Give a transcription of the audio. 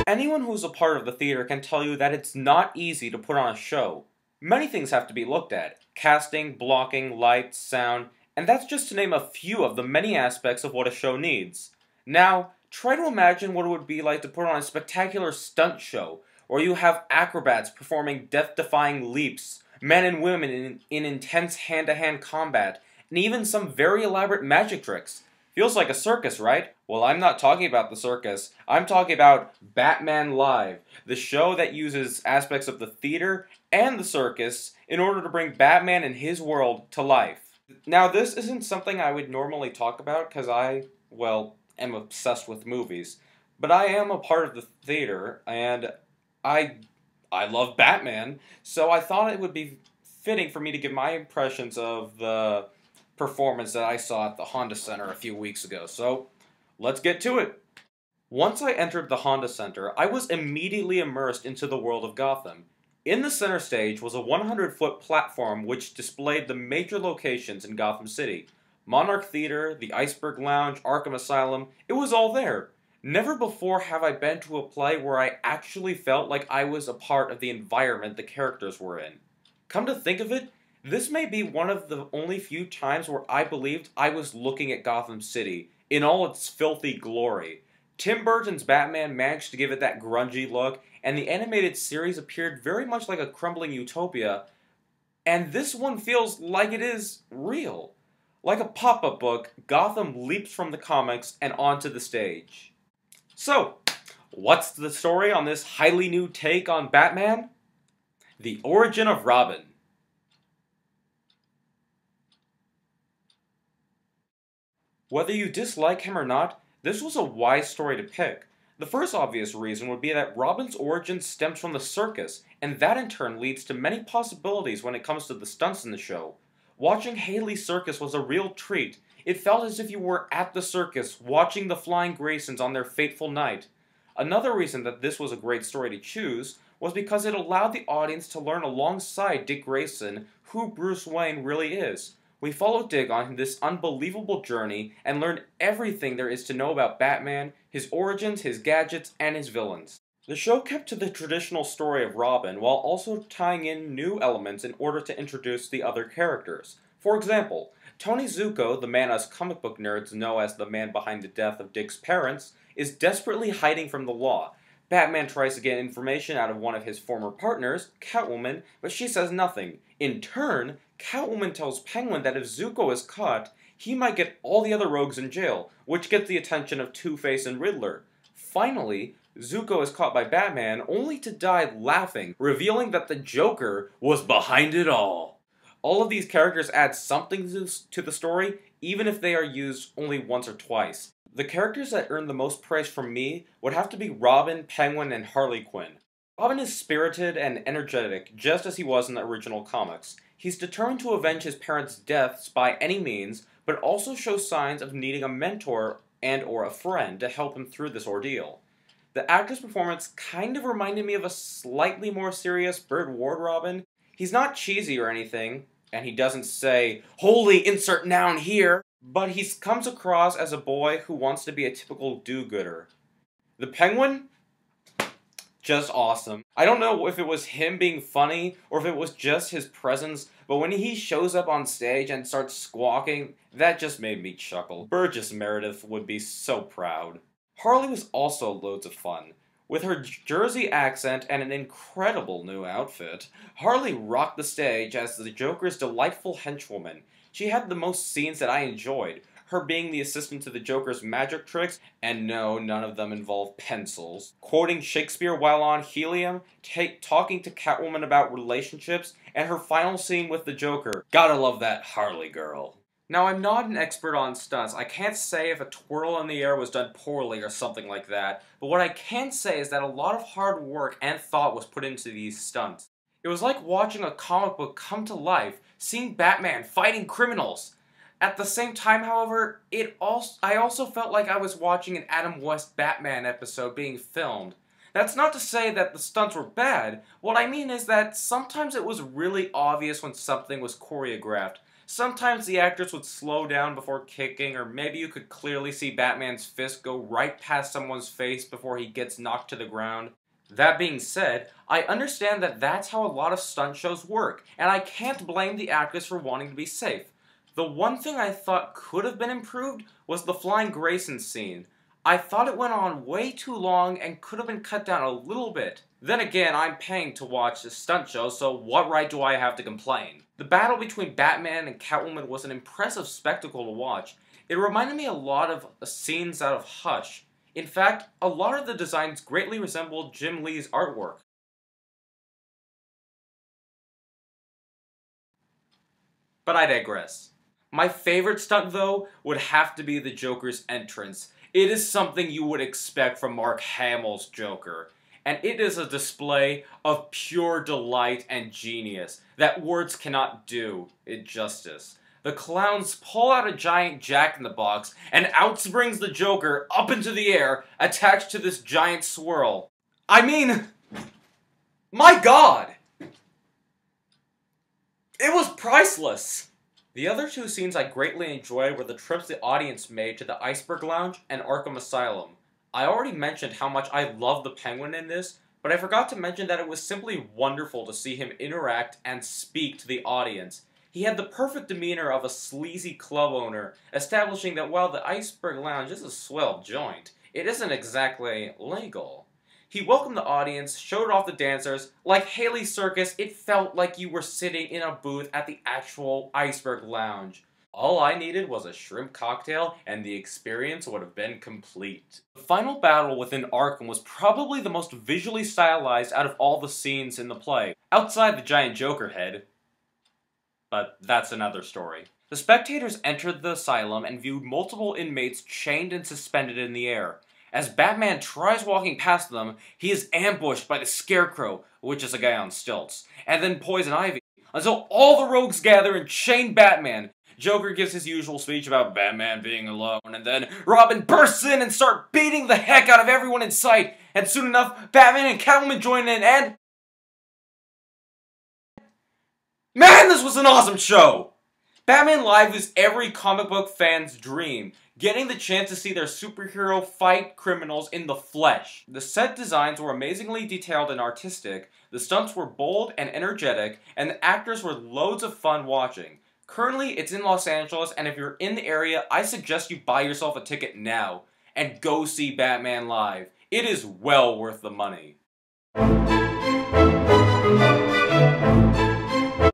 Anyone who's a part of the theater can tell you that it's not easy to put on a show. Many things have to be looked at: casting, blocking, lights, sound, and that's just to name a few of the many aspects of what a show needs. Now, try to imagine what it would be like to put on a spectacular stunt show, where you have acrobats performing death-defying leaps, men and women in intense hand-to-hand combat, and even some very elaborate magic tricks. Feels like a circus, right? Well, I'm not talking about the circus. I'm talking about Batman Live, the show that uses aspects of the theater and the circus in order to bring Batman and his world to life. Now, this isn't something I would normally talk about because am obsessed with movies. But I am a part of the theater, and I love Batman, so I thought it would be fitting for me to give my impressions of the performance that I saw at the Honda Center a few weeks ago. So, let's get to it. Once I entered the Honda Center, I was immediately immersed into the world of Gotham. In the center stage was a 100-foot platform which displayed the major locations in Gotham City. Monarch Theater, the Iceberg Lounge, Arkham Asylum, it was all there. Never before have I been to a play where I actually felt like I was a part of the environment the characters were in. Come to think of it, this may be one of the only few times where I believed I was looking at Gotham City, in all its filthy glory. Tim Burton's Batman managed to give it that grungy look, and the animated series appeared very much like a crumbling utopia, and this one feels like it is real. Like a pop-up book, Gotham leaps from the comics and onto the stage. So, what's the story on this highly new take on Batman? The origin of Robin. Whether you dislike him or not, this was a wise story to pick. The first obvious reason would be that Robin's origin stems from the circus, and that in turn leads to many possibilities when it comes to the stunts in the show. Watching Haley's circus was a real treat. It felt as if you were at the circus, watching the Flying Graysons on their fateful night. Another reason that this was a great story to choose was because it allowed the audience to learn alongside Dick Grayson who Bruce Wayne really is. We follow Dick on this unbelievable journey and learn everything there is to know about Batman, his origins, his gadgets, and his villains. The show kept to the traditional story of Robin while also tying in new elements in order to introduce the other characters. For example, Tony Zuko, the man us comic book nerds know as the man behind the death of Dick's parents, is desperately hiding from the law. Batman tries to get information out of one of his former partners, Catwoman, but she says nothing. In turn, Catwoman tells Penguin that if Zuko is caught, he might get all the other rogues in jail, which gets the attention of Two-Face and Riddler. Finally, Zuko is caught by Batman, only to die laughing, revealing that the Joker was behind it all. All of these characters add something to the story, even if they are used only once or twice. The characters that earn the most praise from me would have to be Robin, Penguin, and Harley Quinn. Robin is spirited and energetic, just as he was in the original comics. He's determined to avenge his parents' deaths by any means, but also shows signs of needing a mentor and/or a friend to help him through this ordeal. The actor's performance kind of reminded me of a slightly more serious Burt Ward Robin. He's not cheesy or anything, and he doesn't say, "Holy, insert noun here," but he comes across as a boy who wants to be a typical do-gooder. The Penguin? Just awesome. I don't know if it was him being funny or if it was just his presence, but when he shows up on stage and starts squawking, that just made me chuckle. Burgess Meredith would be so proud. Harley was also loads of fun. With her Jersey accent and an incredible new outfit, Harley rocked the stage as the Joker's delightful henchwoman. She had the most scenes that I enjoyed, her being the assistant to the Joker's magic tricks, and no, none of them involve pencils, quoting Shakespeare while on helium, talking to Catwoman about relationships, and her final scene with the Joker. Gotta love that Harley girl. Now, I'm not an expert on stunts. I can't say if a twirl in the air was done poorly or something like that, but what I can say is that a lot of hard work and thought was put into these stunts. It was like watching a comic book come to life, seeing Batman fighting criminals. At the same time, however, I also felt like I was watching an Adam West Batman episode being filmed. That's not to say that the stunts were bad. What I mean is that sometimes it was really obvious when something was choreographed. Sometimes the actors would slow down before kicking, or maybe you could clearly see Batman's fist go right past someone's face before he gets knocked to the ground. That being said, I understand that that's how a lot of stunt shows work, and I can't blame the actors for wanting to be safe. The one thing I thought could have been improved was the Flying Grayson scene. I thought it went on way too long and could have been cut down a little bit. Then again, I'm paying to watch a stunt show, so what right do I have to complain? The battle between Batman and Catwoman was an impressive spectacle to watch. It reminded me a lot of scenes out of Hush. In fact, a lot of the designs greatly resembled Jim Lee's artwork. But I digress. My favorite stunt, though, would have to be the Joker's entrance. It is something you would expect from Mark Hamill's Joker. And it is a display of pure delight and genius that words cannot do it justice. The clowns pull out a giant jack-in-the-box, and out springs the Joker up into the air, attached to this giant swirl. I mean, my God! It was priceless! The other two scenes I greatly enjoyed were the trips the audience made to the Iceberg Lounge and Arkham Asylum. I already mentioned how much I love the Penguin in this, but I forgot to mention that it was simply wonderful to see him interact and speak to the audience. He had the perfect demeanor of a sleazy club owner, establishing that while the Iceberg Lounge is a swell joint, it isn't exactly legal. He welcomed the audience, showed off the dancers. Like Haley's Circus, it felt like you were sitting in a booth at the actual Iceberg Lounge. All I needed was a shrimp cocktail, and the experience would have been complete. The final battle within Arkham was probably the most visually stylized out of all the scenes in the play, outside the giant Joker head. But that's another story. The spectators entered the asylum and viewed multiple inmates chained and suspended in the air. As Batman tries walking past them, he is ambushed by the Scarecrow, which is a guy on stilts, and then Poison Ivy, until all the rogues gather and chain Batman. Joker gives his usual speech about Batman being alone, and then Robin bursts in and starts beating the heck out of everyone in sight, and soon enough, Batman and Catwoman join in, and... Man, this was an awesome show! Batman Live is every comic book fan's dream, getting the chance to see their superhero fight criminals in the flesh. The set designs were amazingly detailed and artistic, the stunts were bold and energetic, and the actors were loads of fun watching. Currently, it's in Los Angeles, and if you're in the area, I suggest you buy yourself a ticket now, and go see Batman Live. It is well worth the money.